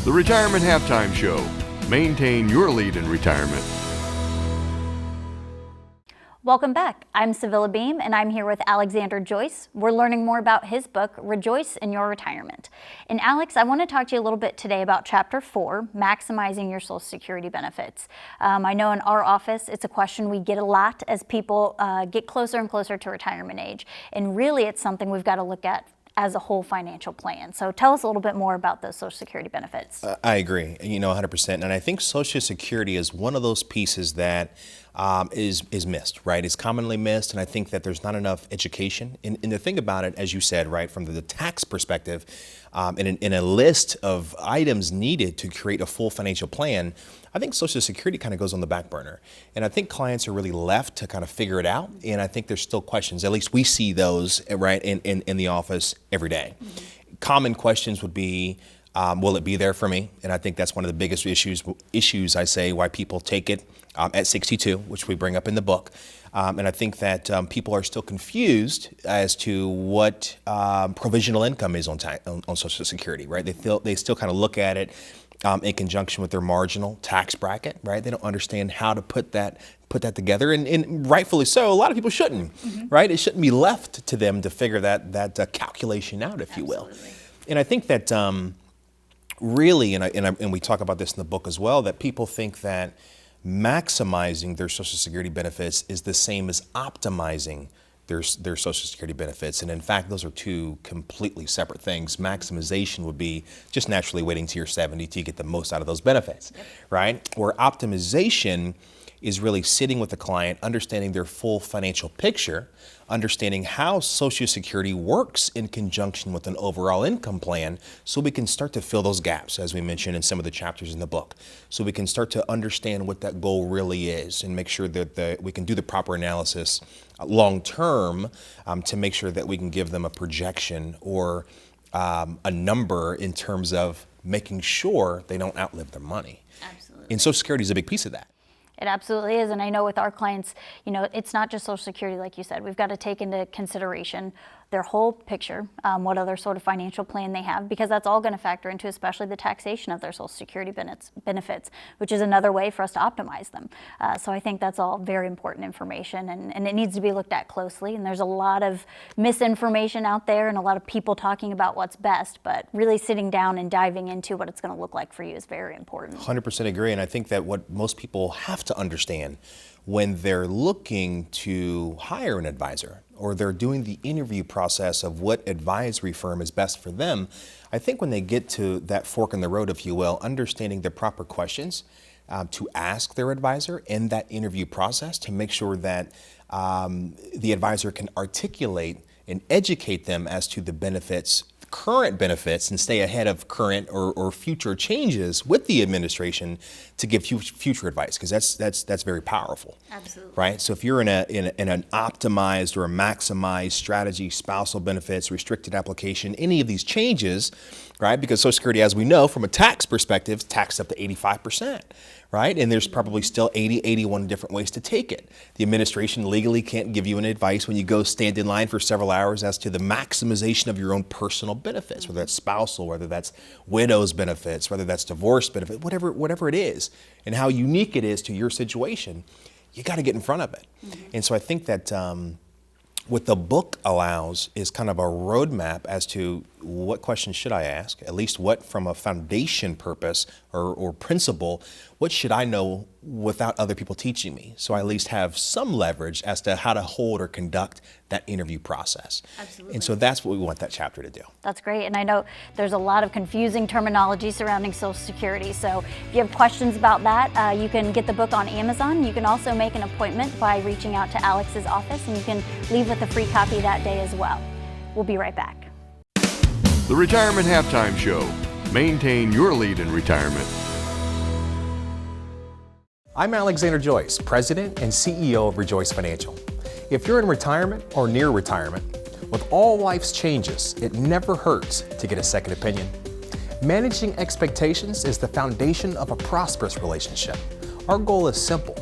The Retirement Halftime Show. Maintain your lead in retirement. Welcome back. I'm Sevilla Beam, and I'm here with Alexander Joyce. We're learning more about his book, ReJoyce in Your Retirement. And Alex, I want to talk to you a little bit today about Chapter 4, Maximizing Your Social Security Benefits. I know in our office, it's a question we get a lot as people get closer and closer to retirement age. And really, it's something we've got to look at as a whole financial plan. So tell us a little bit more about those Social Security benefits. I agree, 100%. And I think Social Security is one of those pieces that is missed, right? It's commonly missed, and I think that there's not enough education. And the thing about it, as you said, right, from the tax perspective, in a list of items needed to create a full financial plan, I think Social Security kind of goes on the back burner. And I think clients are really left to kind of figure it out. And I think there's still questions, at least we see those, right, in the office every day. Mm-hmm. Common questions would be, will it be there for me? And I think that's one of the biggest issues I say why people take it at 62, which we bring up in the book. And I think that people are still confused as to what provisional income is on Social Security, right? They still kind of look at it in conjunction with their marginal tax bracket, right? They don't understand how to put that together, and rightfully so. A lot of people shouldn't, mm-hmm. right? It shouldn't be left to them to figure that calculation out, if you will. And I think that really, and we talk about this in the book as well, that people think that maximizing their Social Security benefits is the same as optimizing their Social Security benefits. And in fact, those are two completely separate things. Maximization would be just naturally waiting till you're 70 to get the most out of those benefits, yep. right? Where optimization is really sitting with the client, understanding their full financial picture, understanding how Social Security works in conjunction with an overall income plan, so we can start to fill those gaps, as we mentioned in some of the chapters in the book. So we can start to understand what that goal really is and make sure that we can do the proper analysis long term to make sure that we can give them a projection or a number in terms of making sure they don't outlive their money. Absolutely. And Social Security is a big piece of that. It absolutely is. And I know with our clients, it's not just Social Security, like you said. We've got to take into consideration their whole picture, what other sort of financial plan they have, because that's all going to factor into especially the taxation of their Social Security benefits, which is another way for us to optimize them. So I think that's all very important information, and it needs to be looked at closely. And there's a lot of misinformation out there and a lot of people talking about what's best, but really sitting down and diving into what it's going to look like for you is very important. 100% agree. And I think that what most people have to understand when they're looking to hire an advisor or they're doing the interview process of what advisory firm is best for them, I think when they get to that fork in the road, if you will, understanding the proper questions to ask their advisor in that interview process to make sure that the advisor can articulate and educate them as to the benefits, current benefits, and stay ahead of current or future changes with the administration to give future advice, because that's very powerful. Absolutely. Right? So if you're in an optimized or a maximized strategy, spousal benefits, restricted application, any of these changes, right? Because Social Security, as we know, from a tax perspective, taxed up to 85%. Right? And there's probably still 81 different ways to take it. The administration legally can't give you an advice when you go stand in line for several hours as to the maximization of your own personal benefits, whether that's spousal, whether that's widow's benefits, whether that's divorce benefit, whatever it is, and how unique it is to your situation. You got to get in front of it. Mm-hmm. And so I think that what the book allows is kind of a roadmap as to what questions should I ask, at least what from a foundation purpose or principle, what should I know without other people teaching me? So I at least have some leverage as to how to hold or conduct that interview process. Absolutely. And so that's what we want that chapter to do. That's great. And I know there's a lot of confusing terminology surrounding Social Security. So if you have questions about that, you can get the book on Amazon. You can also make an appointment by reaching out to Alex's office, and you can leave with a free copy that day as well. We'll be right back. The Retirement Halftime Show. Maintain your lead in retirement. I'm Alexander Joyce, President and CEO of ReJoyce Financial. If you're in retirement or near retirement, with all life's changes, it never hurts to get a second opinion. Managing expectations is the foundation of a prosperous relationship. Our goal is simple.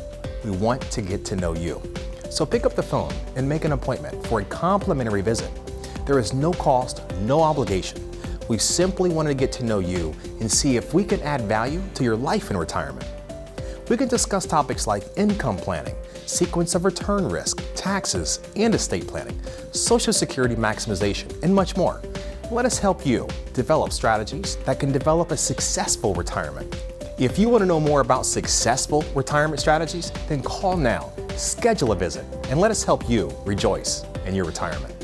We want to get to know you. So pick up the phone and make an appointment for a complimentary visit. There is no cost, no obligation. We simply want to get to know you and see if we can add value to your life in retirement. We can discuss topics like income planning, sequence of return risk, taxes and estate planning, Social Security maximization, and much more. Let us help you develop strategies that can develop a successful retirement. If you want to know more about successful retirement strategies, then call now, schedule a visit, and let us help you rejoice in your retirement.